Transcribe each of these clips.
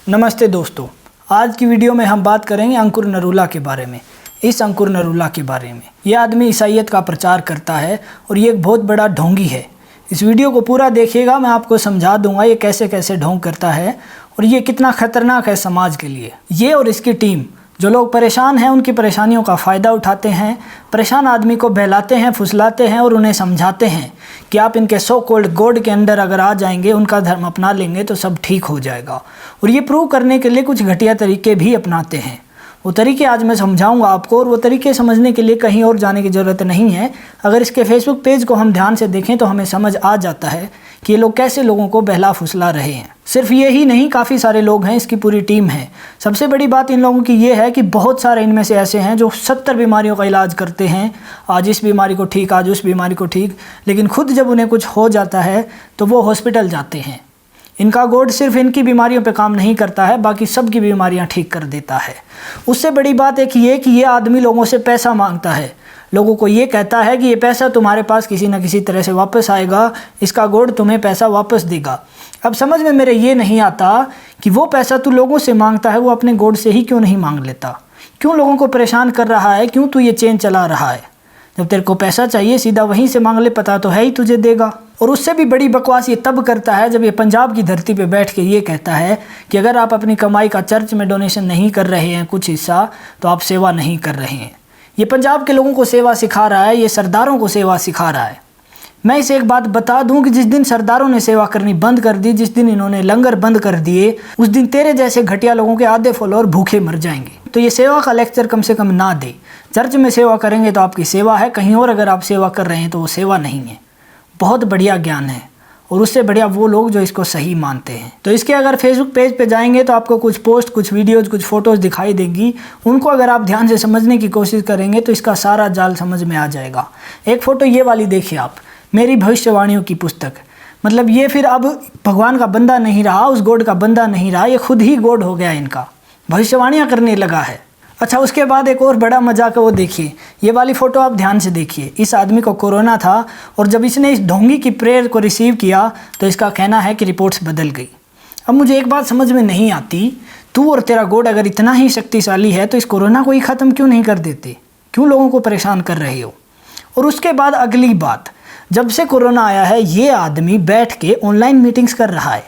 नमस्ते दोस्तों, आज की वीडियो में हम बात करेंगे अंकुर नरूला के बारे में। इस अंकुर नरूला के बारे में, यह आदमी ईसाईयत का प्रचार करता है और ये एक बहुत बड़ा ढोंगी है। इस वीडियो को पूरा देखिएगा, मैं आपको समझा दूंगा ये कैसे कैसे ढोंग करता है और ये कितना खतरनाक है समाज के लिए। ये और इसकी टीम, जो लोग परेशान हैं उनकी परेशानियों का फ़ायदा उठाते हैं, परेशान आदमी को बहलाते हैं, फुसलाते हैं और उन्हें समझाते हैं कि आप इनके सो कॉल्ड गॉड के अंडर अगर आ जाएंगे, उनका धर्म अपना लेंगे तो सब ठीक हो जाएगा। और ये प्रूव करने के लिए कुछ घटिया तरीके भी अपनाते हैं। वो तरीके आज मैं समझाऊंगा आपको, और वो तरीके समझने के लिए कहीं और जाने की ज़रूरत नहीं है। अगर इसके फेसबुक पेज को हम ध्यान से देखें तो हमें समझ आ जाता है कि ये लोग कैसे लोगों को बहला फुसला रहे हैं। सिर्फ ये ही नहीं, काफ़ी सारे लोग हैं, इसकी पूरी टीम है। सबसे बड़ी बात इन लोगों की ये है कि बहुत सारे इनमें से ऐसे हैं जो 70 बीमारियों का इलाज करते हैं, आज इस बीमारी को ठीक, आज उस बीमारी को ठीक, लेकिन खुद जब उन्हें कुछ हो जाता है तो वो हॉस्पिटल जाते हैं। इनका गॉड सिर्फ इनकी बीमारियों पे काम नहीं करता है, बाकी सबकी बीमारियां ठीक कर देता है। उससे बड़ी बात एक ये कि ये आदमी लोगों से पैसा मांगता है, लोगों को ये कहता है कि ये पैसा तुम्हारे पास किसी न किसी तरह से वापस आएगा, इसका गॉड तुम्हें पैसा वापस देगा। अब समझ में मेरे ये नहीं आता कि वो पैसा तू लोगों से मांगता है, वो अपने गॉड से ही क्यों नहीं मांग लेता? क्यों लोगों को परेशान कर रहा है? क्यों तू ये चेन चला रहा है? जब तेरे को पैसा चाहिए सीधा वहीं से मांग ले, पता तो है ही तुझे देगा। और उससे भी बड़ी बकवास ये तब करता है जब ये पंजाब की धरती पे बैठ के ये कहता है कि अगर आप अपनी कमाई का चर्च में डोनेशन नहीं कर रहे हैं कुछ हिस्सा, तो आप सेवा नहीं कर रहे हैं। ये पंजाब के लोगों को सेवा सिखा रहा है, ये सरदारों को सेवा सिखा रहा है। मैं इसे एक बात बता दूं कि जिस दिन सरदारों ने सेवा करनी बंद कर दी, जिस दिन इन्होंने लंगर बंद कर दिए, उस दिन तेरे जैसे घटिया लोगों के आधे फॉलोअर भूखे मर जाएंगे। तो ये सेवा का लेक्चर कम से कम ना दे। चर्च में सेवा करेंगे तो आपकी सेवा है, कहीं और अगर आप सेवा कर रहे हैं तो वो सेवा नहीं है। बहुत बढ़िया ज्ञान है, और उससे बढ़िया वो लोग जो इसको सही मानते हैं। तो इसके अगर फेसबुक पेज पे जाएंगे तो आपको कुछ पोस्ट, कुछ वीडियोज़, कुछ फ़ोटोज़ दिखाई देंगी। उनको अगर आप ध्यान से समझने की कोशिश करेंगे तो इसका सारा जाल समझ में आ जाएगा। एक फ़ोटो ये वाली देखिए आप, मेरी भविष्यवाणियों की पुस्तक। मतलब ये फिर अब भगवान का बंदा नहीं रहा, उस गॉड का बंदा नहीं रहा, ये खुद ही गॉड हो गया, इनका भविष्यवाणियाँ करने लगा है। अच्छा, उसके बाद एक और बड़ा मजाक है, वो देखिए, ये वाली फ़ोटो आप ध्यान से देखिए। इस आदमी को कोरोना था और जब इसने इस ढोंगी की प्रेयर को रिसीव किया तो इसका कहना है कि रिपोर्ट्स बदल गई। अब मुझे एक बात समझ में नहीं आती, तू और तेरा गॉड अगर इतना ही शक्तिशाली है तो इस कोरोना को ही ख़त्म क्यों नहीं कर देते? क्यों लोगों को परेशान कर रहे हो? और उसके बाद अगली बात, जब से कोरोना आया है ये आदमी बैठ के ऑनलाइन मीटिंग्स कर रहा है।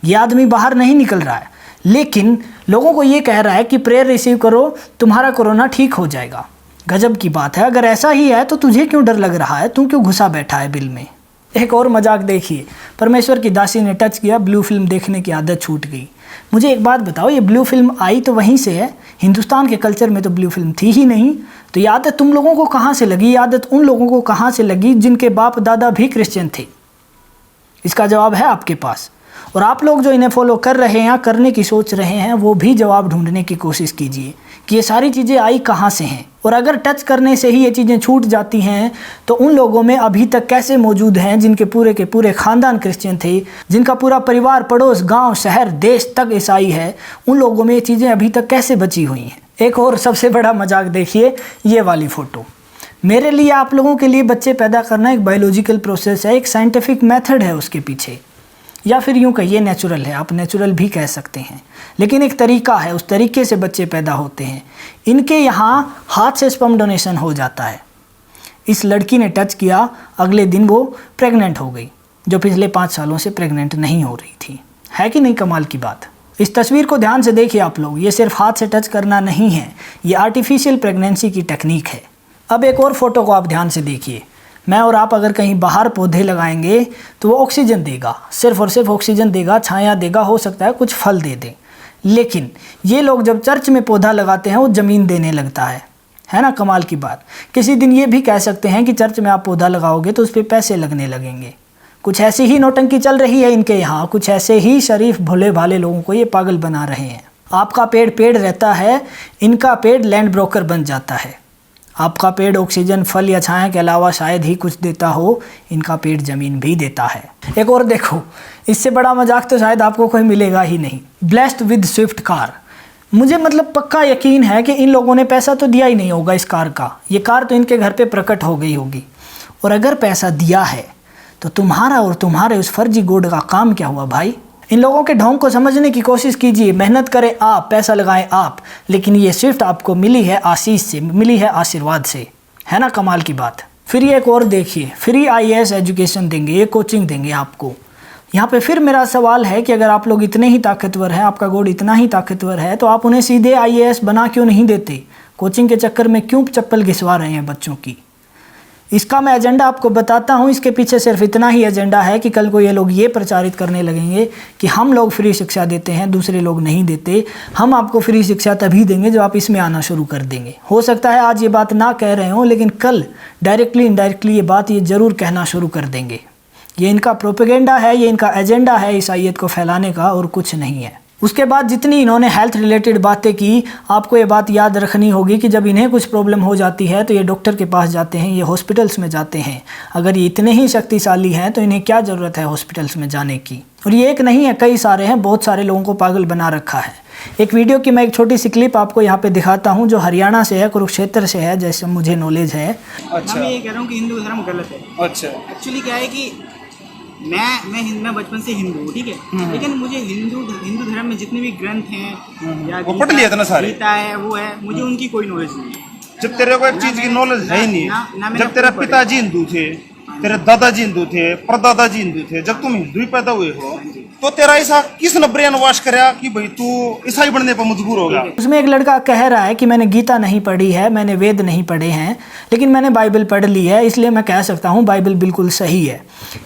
ये आदमी बाहर नहीं निकल रहा है, लेकिन लोगों को ये कह रहा है कि प्रेयर रिसीव करो, तुम्हारा कोरोना ठीक हो जाएगा। गजब की बात है। अगर ऐसा ही है तो तुझे क्यों डर लग रहा है? तू क्यों घुसा बैठा है बिल में? एक और मजाक देखिए, परमेश्वर की दासी ने टच किया, ब्लू फिल्म देखने की आदत छूट गई। मुझे एक बात बताओ, ये ब्लू फिल्म आई तो वहीं से है, हिंदुस्तान के कल्चर में तो ब्लू फिल्म थी ही नहीं। तो ये आदत तुम लोगों को कहाँ से लगी? ये आदत उन लोगों को कहाँ से लगी जिनके बाप दादा भी क्रिश्चियन थे? इसका जवाब है आपके पास। और आप लोग जो इन्हें फॉलो कर रहे हैं या करने की सोच रहे हैं, वो भी जवाब ढूंढने की कोशिश कीजिए कि ये सारी चीज़ें आई कहाँ से हैं। और अगर टच करने से ही ये चीज़ें छूट जाती हैं तो उन लोगों में अभी तक कैसे मौजूद हैं जिनके पूरे के पूरे ख़ानदान क्रिश्चियन थे, जिनका पूरा परिवार, पड़ोस, गांव, शहर, देश तक ईसाई है, उन लोगों में ये चीज़ें अभी तक कैसे बची हुई हैं? एक और सबसे बड़ा मजाक देखिए, ये वाली फ़ोटो। मेरे लिए, आप लोगों के लिए बच्चे पैदा करना एक बायोलॉजिकल प्रोसेस है, एक साइंटिफिक मेथड है उसके पीछे, या फिर यूँ कहिए नेचुरल है, आप नेचुरल भी कह सकते हैं, लेकिन एक तरीका है, उस तरीके से बच्चे पैदा होते हैं। इनके यहाँ हाथ से स्पर्म डोनेशन हो जाता है। इस लड़की ने टच किया, अगले दिन वो प्रेग्नेंट हो गई, जो पिछले 5 सालों से प्रेग्नेंट नहीं हो रही थी। है कि नहीं कमाल की बात? इस तस्वीर को ध्यान से देखिए आप लोग, ये सिर्फ हाथ से टच करना नहीं है, ये आर्टिफिशियल प्रेगनेंसी की टेक्निक है। अब एक और फोटो को आप ध्यान से देखिए। मैं और आप अगर कहीं बाहर पौधे लगाएंगे तो वो ऑक्सीजन देगा, सिर्फ और सिर्फ ऑक्सीजन देगा, छाया देगा, हो सकता है कुछ फल दे दे। लेकिन ये लोग जब चर्च में पौधा लगाते हैं वो ज़मीन देने लगता है ना? कमाल की बात। किसी दिन ये भी कह सकते हैं कि चर्च में आप पौधा लगाओगे तो उस पर पैसे लगने लगेंगे। कुछ ऐसी ही नौटंकी चल रही है इनके यहाँ, कुछ ऐसे ही शरीफ भोले भाले लोगों को ये पागल बना रहे हैं। आपका पेड़ पेड़ रहता है, इनका पेड़ लैंड ब्रोकर बन जाता है। आपका पेड़ ऑक्सीजन, फल या छाया के अलावा शायद ही कुछ देता हो, इनका पेड़ ज़मीन भी देता है। एक और देखो, इससे बड़ा मजाक तो शायद आपको कोई मिलेगा ही नहीं। Blessed with Swift car. मुझे मतलब पक्का यकीन है कि इन लोगों ने पैसा तो दिया ही नहीं होगा इस कार का। ये कार तो इनके घर पे प्रकट हो गई होगी। और अगर पैसा दिया है तो तुम्हारा और तुम्हारे उस फर्जी गॉड का काम क्या हुआ भाई? इन लोगों के ढोंग को समझने की कोशिश कीजिए। मेहनत करें आप, पैसा लगाएं आप, लेकिन ये सिर्फ आपको मिली है आशीष से, मिली है आशीर्वाद से। है ना कमाल की बात। फिर एक और देखिए, फ्री IAS एजुकेशन देंगे, ये कोचिंग देंगे आपको। यहाँ पे फिर मेरा सवाल है कि अगर आप लोग इतने ही ताकतवर हैं, आपका गॉड इतना ही ताकतवर है, तो आप उन्हें सीधे IAS बना क्यों नहीं देते? कोचिंग के चक्कर में क्यों चप्पल घिसवा रहे हैं बच्चों की? इसका मैं एजेंडा आपको बताता हूँ। इसके पीछे सिर्फ इतना ही एजेंडा है कि कल को ये लोग ये प्रचारित करने लगेंगे कि हम लोग फ्री शिक्षा देते हैं, दूसरे लोग नहीं देते। हम आपको फ्री शिक्षा तभी देंगे जब आप इसमें आना शुरू कर देंगे। हो सकता है आज ये बात ना कह रहे हों, लेकिन कल डायरेक्टली इनडायरेक्टली ये बात ये ज़रूर कहना शुरू कर देंगे। ये इनका प्रोपेगेंडा है, ये इनका एजेंडा है ईसाईयत को फैलाने का, और कुछ नहीं है। उसके बाद जितनी इन्होंने हेल्थ रिलेटेड बातें की, आपको ये बात याद रखनी होगी कि जब इन्हें कुछ प्रॉब्लम हो जाती है तो ये डॉक्टर के पास जाते हैं, ये हॉस्पिटल्स में जाते हैं। अगर ये इतने ही शक्तिशाली हैं तो इन्हें क्या ज़रूरत है हॉस्पिटल्स में जाने की? और ये एक नहीं है, कई सारे हैं, बहुत सारे लोगों को पागल बना रखा है। एक वीडियो की मैं एक छोटी सी क्लिप आपको यहाँ पे दिखाता हूँ, जो हरियाणा से है, कुरुक्षेत्र से है, जैसे मुझे नॉलेज है। अच्छा, मैं ये कह रहा हूँ कि हिंदू धर्म गलत है। अच्छा, एक्चुअली क्या है कि मैं बचपन से हिंदू हूँ, ठीक है, लेकिन मुझे हिंदू धर्म में जितने भी ग्रंथ हैं या वो पढ़ लिया था ना सारे, गीता है, वो है, मुझे उनकी कोई नॉलेज नहीं है। जब तेरे को एक चीज की नॉलेज है ही नहीं, जब तेरे पिताजी हिंदू थे, तेरे दादाजी हिंदू थे, परदादाजी हिंदू थे, जब तुम हिंदू ही पैदा हुए हो, तो तेरा ऐसा किस ने ब्रेन वॉश करा कि भाई तू ईसाई बनने पर मजबूर होगा? उसमें एक लड़का कह रहा है कि मैंने गीता नहीं पढ़ी है, मैंने वेद नहीं पढ़े हैं, लेकिन मैंने बाइबल पढ़ ली है, इसलिए मैं कह सकता हूँ बाइबल बिल्कुल सही है।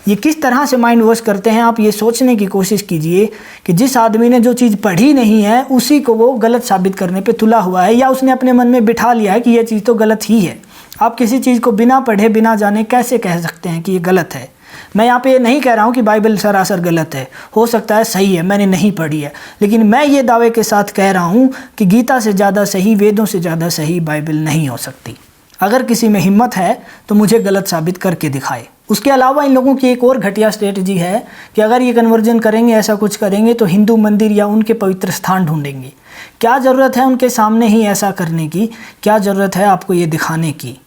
ये किस तरह से माइंड वॉश करते हैं आप ये सोचने की कोशिश कीजिए कि जिस आदमी ने जो चीज़ पढ़ी नहीं है उसी को वो गलत साबित करने पर तुला हुआ है, या उसने अपने मन में बिठा लिया है कि ये चीज़ तो गलत ही है। आप किसी चीज़ को बिना पढ़े बिना जाने कैसे कह सकते हैं कि ये गलत है? मैं यहाँ पे ये नहीं कह रहा हूँ कि बाइबल सरासर गलत है, हो सकता है सही है, मैंने नहीं पढ़ी है, लेकिन मैं ये दावे के साथ कह रहा हूँ कि गीता से ज़्यादा सही, वेदों से ज़्यादा सही बाइबल नहीं हो सकती। अगर किसी में हिम्मत है तो मुझे गलत साबित करके दिखाए। उसके अलावा इन लोगों की एक और घटिया स्ट्रेटजी है कि अगर ये कन्वर्जन करेंगे, ऐसा कुछ करेंगे, तो हिंदू मंदिर या उनके पवित्र स्थान ढूंढेंगे। क्या ज़रूरत है उनके सामने ही ऐसा करने की? क्या ज़रूरत है आपको ये दिखाने की?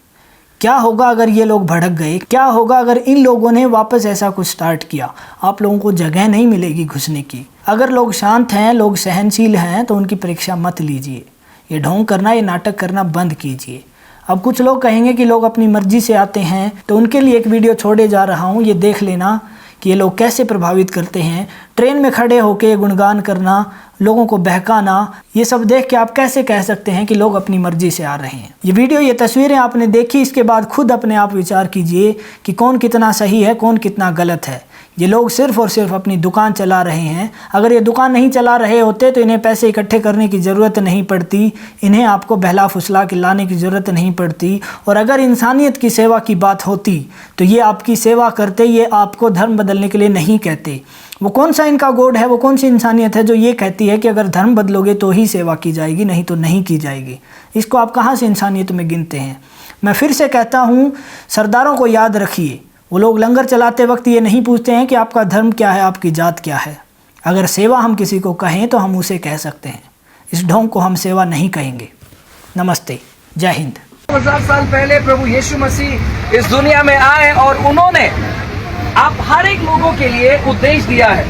क्या होगा अगर ये लोग भड़क गए? क्या होगा अगर इन लोगों ने वापस ऐसा कुछ स्टार्ट किया? आप लोगों को जगह नहीं मिलेगी घुसने की। अगर लोग शांत हैं, लोग सहनशील हैं, तो उनकी परीक्षा मत लीजिए। ये ढोंग करना, ये नाटक करना बंद कीजिए। अब कुछ लोग कहेंगे कि लोग अपनी मर्जी से आते हैं, तो उनके लिए एक वीडियो छोड़े जा रहा हूँ, ये देख लेना कि ये लोग कैसे प्रभावित करते हैं। ट्रेन में खड़े होकर गुणगान करना, लोगों को बहकाना, ये सब देख के आप कैसे कह सकते हैं कि लोग अपनी मर्जी से आ रहे हैं? ये वीडियो, ये तस्वीरें आपने देखी, इसके बाद खुद अपने आप विचार कीजिए कि कौन कितना सही है, कौन कितना गलत है। ये लोग सिर्फ और सिर्फ अपनी दुकान चला रहे हैं। अगर ये दुकान नहीं चला रहे होते तो इन्हें पैसे इकट्ठे करने की ज़रूरत नहीं पड़ती, इन्हें आपको बहला फुसला के लाने की ज़रूरत नहीं पड़ती। और अगर इंसानियत की सेवा की बात होती तो ये आपकी सेवा करते, ये आपको धर्म बदलने के लिए नहीं कहते। वो कौन सा इनका गॉड है, वो कौन सी इंसानियत है जो ये कहती है कि अगर धर्म बदलोगे तो ही सेवा की जाएगी, नहीं तो नहीं की जाएगी? इसको आप कहाँ से इंसानियत में गिनते हैं? मैं फिर से कहता हूँ, सरदारों को याद रखिए, वो लोग लंगर चलाते वक्त ये नहीं पूछते हैं कि आपका धर्म क्या है, आपकी जात क्या है। अगर सेवा हम किसी को कहें तो हम उसे कह सकते हैं, इस ढोंग को हम सेवा नहीं कहेंगे। नमस्ते, जय हिंद। 2000 साल पहले प्रभु यीशु मसीह इस दुनिया में आए और उन्होंने आप हर एक लोगों के लिए उद्देश्य दिया है,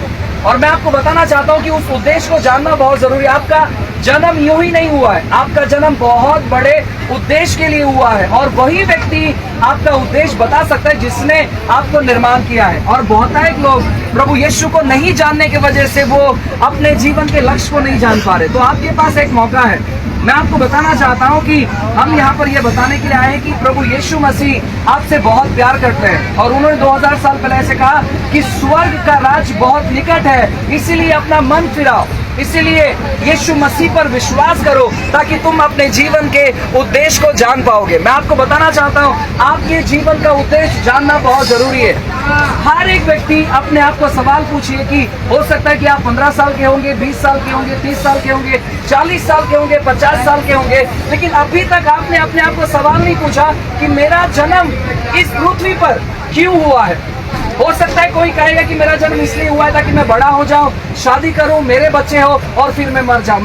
और मैं आपको बताना चाहता हूं कि उस उद्देश्य को जानना बहुत जरूरी है। आपका जन्म यूं ही नहीं हुआ है, आपका जन्म बहुत बड़े उद्देश्य के लिए हुआ है, और वही व्यक्ति आपका उद्देश्य बता सकता है जिसने आपको निर्माण किया है। और बहुतायत लोग प्रभु यीशु को नहीं जानने की वजह से वो अपने जीवन के लक्ष्य को नहीं जान पा रहे। तो आपके पास एक मौका है। मैं आपको बताना चाहता हूं कि हम यहाँ पर यह बताने के लिए आए हैं कि प्रभु यीशु मसीह आपसे बहुत प्यार करते हैं, और उन्होंने 2000 साल पहले ऐसे कहा कि स्वर्ग का राज्य बहुत निकट है, इसीलिए अपना मन फिराओ, इसीलिए यीशु मसीह पर विश्वास करो ताकि तुम अपने जीवन के उद्देश्य को जान पाओगे। मैं आपको बताना चाहता हूँ, आपके जीवन का उद्देश्य जानना बहुत जरूरी है। हर एक व्यक्ति अपने आप को सवाल पूछिए कि हो सकता है कि आप 15 साल के होंगे, 20 साल के होंगे, 30 साल के होंगे, 40 साल के होंगे, 50 साल के होंगे, लेकिन अभी तक आपने अपने आप को सवाल नहीं पूछा कि मेरा जन्म इस पृथ्वी पर क्यों हुआ है। हो सकता है कोई कहेगा कि मेरा जन्म इसलिए हुआ है ताकि मैं बड़ा हो जाऊं, शादी करूं, मेरे बच्चे हो और फिर मैं मर जाऊं।